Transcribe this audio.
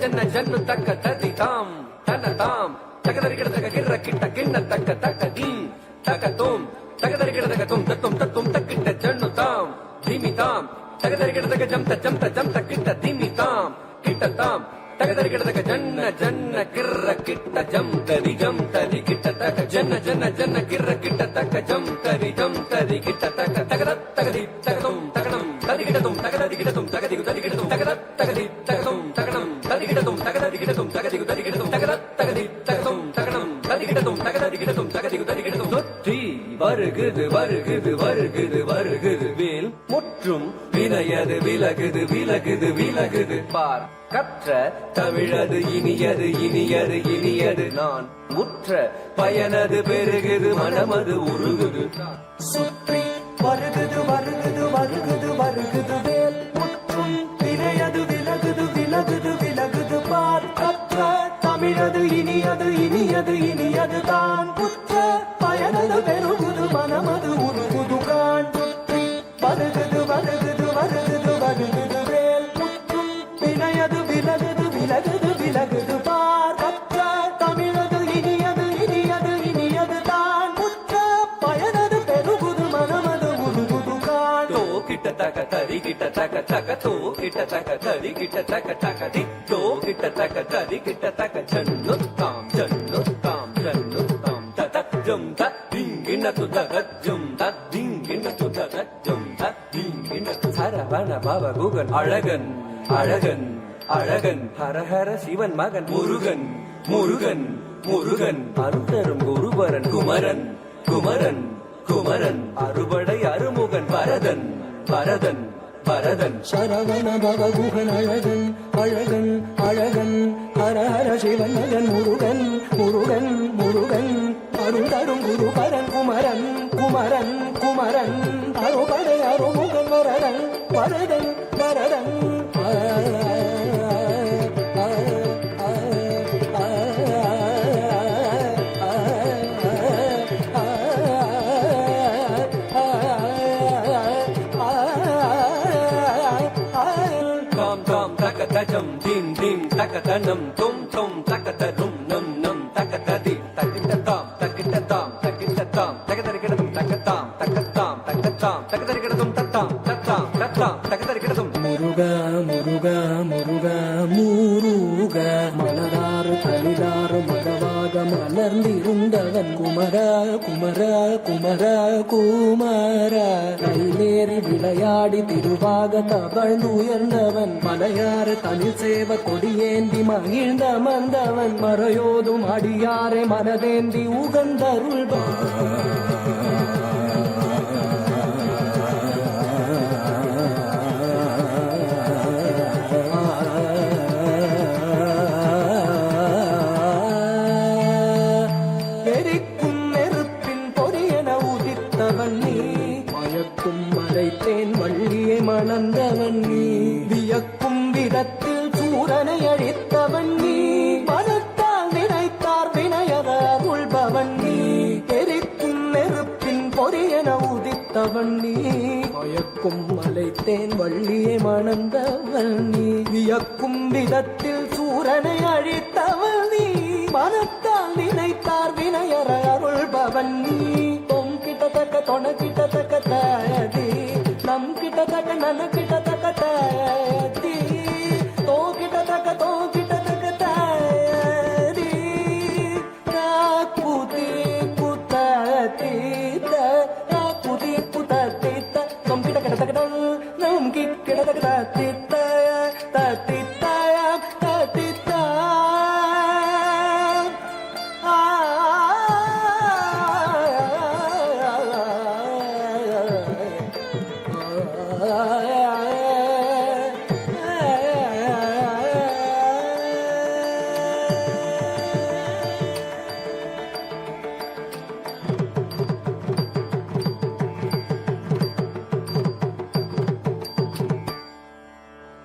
జన్న జన్ను తక్క తది తాం తన తాం తగదరిగిడ తగ గిర్ర కిట్ట గిన్న తక్క తక్క దీం తక తోం తగదరిగిడ తగ తోం తత్వం తత్వం తక్కిట్ట జన్ను తాం ధీమి తాం తగదరిగిడ తగ జంత జంత జంత కిట్ట ధీమి తాం కిట్ట తాం తగదరిగిడ తగ జన్న జన్న గిర్ర కిట్ట జంతరి జంతరి కిట్ట తక జన్న జన్న జన్న గిర్ర కిట్ట తక జంతరి జంతరి కిట్ట తక తగద తగది తగదం తగడం తదిగిడతం తగదదిగిడతం తగదిగు తదిగిడతం తగద తగది తగదం తగడం తదిగిడతం తగదదిగిడతం తగదిగు తదిగిడతం తగద తగది తగదం తగడం ததிகிடதும் தகததிகிடதும் தகதிகு ததிகிடதும் சொற்றி வருகுது வருகுது வருகுது வருகுது வேல் முற்றும் வினையது விலகுது விலகுது விலகுது பார் கற்ற தமிழது இனியது இனியது இனியது நான் முற்ற பயனது பெருகுது மனமது உருகுது சுற்றி வருகுது வருகுது வருகுது வருகுது வேல் முற்றும் வினையது விலகுது விலகுது விலகுது பார் கற்ற தமிழது இனியது இனியது இனியது தான் புற்ற பயனது பெருகுது மனமது உருகுது கான் சுற்றி வருகுது வருகுது வருகுது வருகுது வேல் முற்றும் வினையது விலகுது விலகுது விலகுது பார் கற்ற தமிழது இனியது இனியது இனியது தான் புற்ற பயனது பெருகுது மனமது உருகுது கான் தோ கிட்ட தக தரி கிட்ட தக தக தோ கிட்ட தக தரி கிட்ட தக தக தி தோ கிட்ட தக தரி கிட்ட தக ஜன்னு தாம் ஜன்னு தாம் ஜன்னு தாம் தத ஜம் த திங்கின து தக ஜம் த திங்கின து தக ஜம் த திங்கின து சரவண பவ குகன் அழகன் அழகன் அழகன் ஹரஹர சிவன் மகன் முருகன் முருகன் முருகன் அருந்தரும் குருபரன் குமரன் குமரன் குமரன் அறுபடை அருமுகன் பரதன் பரதன் பரதன் சரவண பவகுகன் அழகன் அழகன் அழகன் ஹரஹர சிவன் மகன் முருகன் முருகன் முருகன் அருந்தரும் குருபரன் குமரன் குமரன் குமரன் அறுபடை அருமுகன் வரதன் வரதன் வரதன் தஜம் தீம் தீம் தகதனம் தும் தும் தகதரும் நம் நம் தகததி தகிட்டதாம் தகிட்டதாம் தகிட்டதாம் தகதரிகிடதும் தகதாம் தகதாம் தகதாம் தகதரிகிடதும் தத்தாம் தத்தாம் தத்தாம் தகதரிகிடதும் முருகா முருகா முருகா முருகா மலராறு தளிராறு மகவாக மலர்ந்திருந்தவன் குமரா குமரா குமரா குமாரா கைலேறி விளையாடி திருவாக தவழ்ந்து உயர்ந்தவன் மலையாறு தனி சேவ கொடியேந்தி மகிழ்ந்த மந்தவன் மறையோதும் அடியாரை மனதேந்தி உகந்தருள்வான் மறைத்தேன் வள்ளியை மணந்தவன் நீ வியக்கும் விதத்தில் சூரனை அழித்தவன் நீ மனத்தால் நினைத்தார் வினையற உள்பவன் நீ எரிக்கும் நெருப்பின் பொறியென உதித்தவன் நீ மயக்கும் மலைத்தேன் வள்ளியை மணந்தவன் நீ வியக்கும் விதத்தில் சூரனை அழித்தவன் நீ மனத்தால் நினைத்தார் வினையற அருள்பவன் நீ கிட்டத்தக்க தொண கிட்டத்தக்க தயதி நம் கிட்டத்தக்க நன கிட்டத்தக்க தயதி தோ கிட்டத்தக்க தயதி காக்குதி குத்தீத காக்குதி குத்தீத நம் கிட்டத்தக்க நம் கிட்டத்தக்க தத்தித்த தத்தித்த தத்தித்த